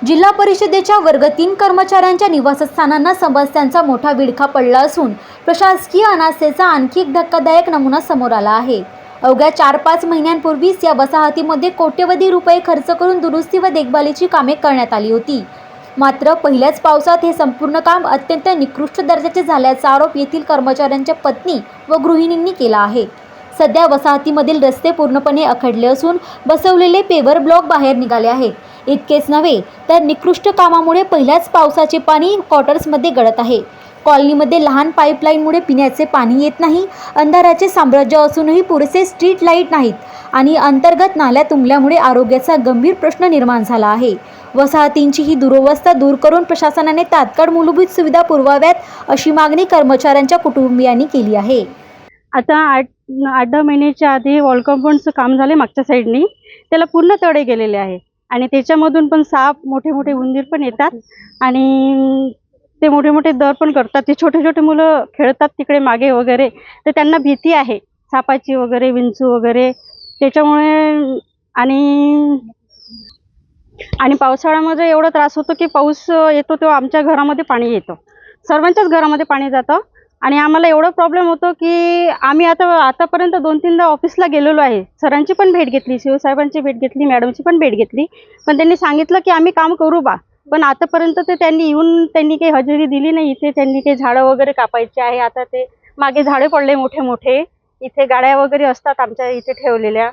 जिल्हा परिषदेच्या वर्ग 3 कर्मचाऱ्यांच्या निवासस्थानांना समस्यांचा मोठा विळखा पडला असून प्रशासकीय अनास्थेचा आणखी एक धक्कादायक नमुना समोर आला आहे। अवघ्या 4-5 महिन्यांपूर्वीच या वसाहतीमध्ये कोट्यवधी रुपये खर्च करून दुरुस्ती व देखभालीची कामे करण्यात आली होती। मात्र पहिल्याच पावसात हे संपूर्ण काम अत्यंत निकृष्ट दर्जाचे झाल्याचा आरोप येथील कर्मचाऱ्यांच्या पत्नी व गृहिणींनी केला आहे। सध्या वसाहतीमधील रस्ते पूर्णपणे अखडले असून बसवलेले पेवर ब्लॉक बाहेर निघाले आहेत। इतकेच नव्हे तर निकृष्ट कामामुळे पहिल्याच पावसाचे पाणी क्वार्टर्समध्ये गळत आहे। कॉलनीमध्ये लहान पाईपलाईनमुळे पिण्याचे पाणी येत नाही। अंधाराचे साम्राज्य असूनही पुरेसे स्ट्रीट लाईट नाहीत आणि अंतर्गत नाल्या तुंबल्यामुळे आरोग्याचा गंभीर प्रश्न निर्माण झाला आहे। वसाहतींची ही दुरवस्था दूर करून प्रशासनाने तात्काळ मूलभूत सुविधा पुरवाव्यात अशी मागणी कर्मचाऱ्यांच्या कुटुंबियांनी केली आहे। आता 8-10 महिन्याच्या आधी वॉल कंपाऊंडचं काम झाले मागच्या साईडनी, त्याला पूर्ण तडे गेलेले आहे आणि त्याच्यामधून पण साप मोठे उंदीर पण येतात आणि ते मोठे दर पण करतात। ते छोटे मुलं खेळतात तिकडे मागे वगैरे, तर त्यांना भीती आहे सापाची वगैरे, विंचू वगैरे त्याच्यामुळे। आणि पावसाळ्यामध्ये एवढा त्रास होतो की पाऊस येतो तेव्हा आमच्या घरामध्ये पाणी येतं, सर्वांच्याच घरामध्ये पाणी जातं आणि आम्हाला एवढा प्रॉब्लेम होतो की आम्ही आतापर्यंत 2-3दा ऑफिसला गेलेलो आहे। सरांची पण भेट घेतली, शिवसाहेबांची भेट घेतली, मॅडमची पण भेट घेतली, पण त्यांनी सांगितलं की आम्ही काम करू बा, पण आतापर्यंत ते त्यांनी काही हजेरी दिली नाही। इथे त्यांनी काही झाडं वगैरे कापायचे आहे। आता ते मागे झाडे पडले मोठे, इथे गाड्या वगैरे असतात आमच्या इथे ठेवलेल्या।